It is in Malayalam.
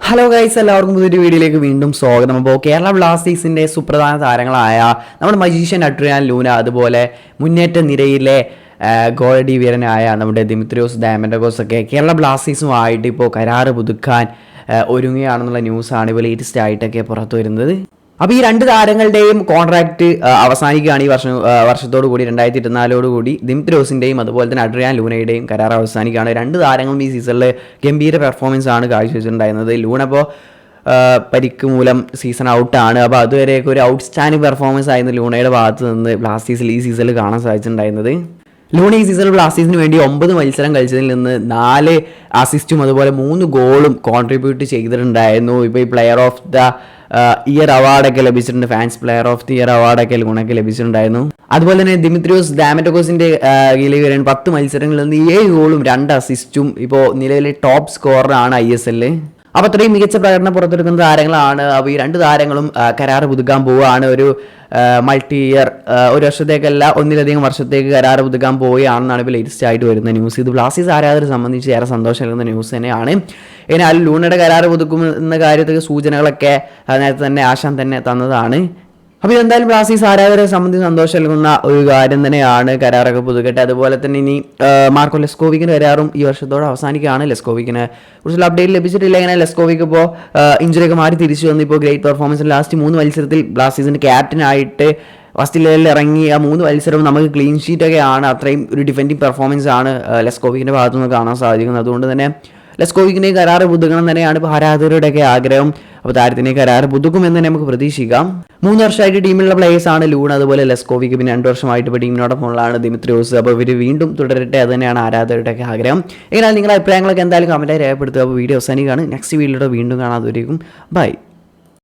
ഹലോ ഗൈസ്, എല്ലാവർക്കും പുതിയൊരു വീഡിയോയിലേക്ക് വീണ്ടും സ്വാഗതം. അപ്പോൾ കേരള ബ്ലാസ്റ്റേഴ്സിൻ്റെ സുപ്രധാന താരങ്ങളായ നമ്മുടെ മജീഷ്യൻ അഡ്രിയാൻ ലൂന, അതുപോലെ മുന്നേറ്റ നിരയിലെ ഗോളടി വീരനായ നമ്മുടെ ദിമിത്രിയോസ് ഡയമൻഡഗോസ് ഒക്കെ കേരള ബ്ലാസ്റ്റേഴ്സുമായിട്ട് ഇപ്പോൾ കരാറ് പുതുക്കാൻ ഒരുങ്ങുകയാണെന്നുള്ള ന്യൂസാണ് ഇപ്പോൾ ലേറ്റസ്റ്റ് ആയിട്ടൊക്കെ പുറത്തു വരുന്നത്. അപ്പോൾ ഈ രണ്ട് താരങ്ങളുടെയും കോൺട്രാക്റ്റ് അവസാനിക്കുകയാണ് ഈ വർഷത്തോടു കൂടി 2024 കൂടി. ദിമിത്രിയോസിൻ്റെയും അതുപോലെ തന്നെ അഡ്രിയാൻ ലൂനയുടെയും കരാർ അവസാനിക്കുകയാണ്. രണ്ട് താരങ്ങളും ഈ സീസണിൽ ഗംഭീര പെർഫോമൻസ് ആണ് കാഴ്ചവെച്ചിട്ടുണ്ടായിരുന്നത്. ലൂന ഇപ്പോൾ പരിക്ക് മൂലം സീസൺ ഔട്ടാണ്. അപ്പോൾ അതുവരെയൊക്കെ ഒരു ഔട്ട്സ്റ്റാൻഡിംഗ് പെർഫോമൻസ് ആയിരുന്നു ലൂണയുടെ ഭാഗത്ത് നിന്ന് ബ്ലാസ്റ്റേഴ്സിൽ ഈ സീസണിൽ കാണാൻ സാധിച്ചിട്ടുണ്ടായിരുന്നത്. ലൂണ ഈ സീസണിൽ ബ്ലാസ്റ്റേഴ്സിന് വേണ്ടി 9 മത്സരം കളിച്ചതിൽ നിന്ന് 4 അസിസ്റ്റും അതുപോലെ 3 ഗോളും കോൺട്രിബ്യൂട്ട് ചെയ്തിട്ടുണ്ടായിരുന്നു. ഇപ്പോൾ ഈ പ്ലെയർ ഓഫ് ദ ഇയർ അവാർഡൊക്കെ ലഭിച്ചിട്ടുണ്ട്. Fans player of the year അവാർഡൊക്കെ ലൂണയ്ക്ക് ലഭിച്ചിട്ടുണ്ടായിരുന്നു. അതുപോലെ തന്നെ ദിമിത്രിയോസ് ഡയമൻഡഗോസിൻ്റെ കീഴിൽ വരാൻ 10 മത്സരങ്ങളിൽ നിന്ന് 7 ഗോളും 2 അസിസ്റ്റും ഇപ്പോൾ നിലവിലെ ടോപ്പ് സ്കോററാണ് ISL. അപ്പോൾ അത്രയും മികച്ച പ്രകടനം പുറത്തെടുക്കുന്ന താരങ്ങളാണ്. അപ്പോൾ ഈ രണ്ട് താരങ്ങളും കരാറ് പുതുക്കാൻ പോവുകയാണ്. ഒരു മൾട്ടി ഇയർ, ഒരു വർഷത്തേക്കല്ല ഒന്നിലധികം വർഷത്തേക്ക് കരാറ് പുതുക്കാൻ പോവുകയാണെന്നാണ് ഇപ്പോൾ ലേറ്റസ്റ്റ് ആയിട്ട് വരുന്ന ന്യൂസ്. ഇത് ബ്ലാസ്റ്റേഴ്സ് ആരാധകരെ സംബന്ധിച്ച് ഏറെ സന്തോഷം നൽകുന്ന ന്യൂസ് തന്നെയാണ്. എന്നാൽ ലൂണയുടെ കരാറ് പുതുക്കുമെന്ന കാര്യത്തിൽ സൂചനകളൊക്കെ നേരത്തെ തന്നെ ആശാൻ തന്നെ തന്നതാണ്. അപ്പോൾ ഇതെന്തായാലും ബ്ലാസ്റ്റേഴ്സ് ആരാധകരെ സംബന്ധിച്ച് സന്തോഷം നൽകുന്ന ഒരു കാര്യം തന്നെയാണ്. കരാറൊക്കെ പുതുക്കട്ടെ. അതുപോലെ തന്നെ ഇനി മാർക്കോ ലെസ്കോവിക്കിന് കരാറും ഈ വർഷത്തോടെ അവസാനിക്കുകയാണ്. ലെസ്കോവിക്കിന് കുറിച്ചുള്ള അപ്ഡേറ്റ് ലഭിച്ചിട്ടില്ല. ഇങ്ങനെ ലെസ്കോവിക്ക് ഇപ്പോൾ ഇഞ്ചുറിയൊക്കെ മാറി തിരിച്ചു വന്ന് ഇപ്പോൾ ഗ്രേറ്റ് പെർഫോമൻസ് ലാസ്റ്റ് 3 മത്സരത്തിൽ ബ്ലാസ്റ്റേഴ്സിൻ്റെ ക്യാപ്റ്റനായിട്ട് ഫസ്റ്റ് ലെവലിൽ ഇറങ്ങി ആ 3 മത്സരവും നമുക്ക് ക്ലീൻ ഷീറ്റൊക്കെയാണ്. അത്രയും ഒരു ഡിഫെൻഡിങ് പെർഫോമൻസ് ആണ് ലെസ്കോവിക്കിൻ്റെ ഭാഗത്തുനിന്ന് കാണാൻ സാധിക്കുന്നത്. അതുകൊണ്ട് തന്നെ ലെസ്കോവിക്കിനെ കരാറ് പുതുക്കണം തന്നെയാണ് ഇപ്പോൾ ആരാധകരുടെയൊക്കെ ആഗ്രഹം. അപ്പോൾ താരത്തിനെ കരാറ് പുതുക്കുമെന്ന് തന്നെ നമുക്ക് പ്രതീക്ഷിക്കാം. 3 വർഷമായിട്ട് ടീമിലുള്ള പ്ലേയേഴ്സാണ് ലൂണ, അതുപോലെ ലെസ്കോവിക്ക്. പിന്നെ 2 വർഷമായിട്ട് ഇപ്പോൾ ടീമിനോടൊപ്പമുള്ളതാണ് ദിമിത്രിയോസ്. അപ്പോൾ ഇവർ വീണ്ടും തുടരട്ടെ, അത് തന്നെയാണ് ആരാധകരുടെയൊക്കെ ആഗ്രഹം. എങ്ങനെയാണ് നിങ്ങളുടെ അഭിപ്രായങ്ങളൊക്കെ എന്തായാലും കമൻറ്റായി രേഖപ്പെടുത്തുക. അപ്പോൾ വീഡിയോ അവസാനിക്കുകയാണ്. നെക്സ്റ്റ് വീഡിയോയുടെ വീണ്ടും കാണാതെ വരേക്കും. ബൈ.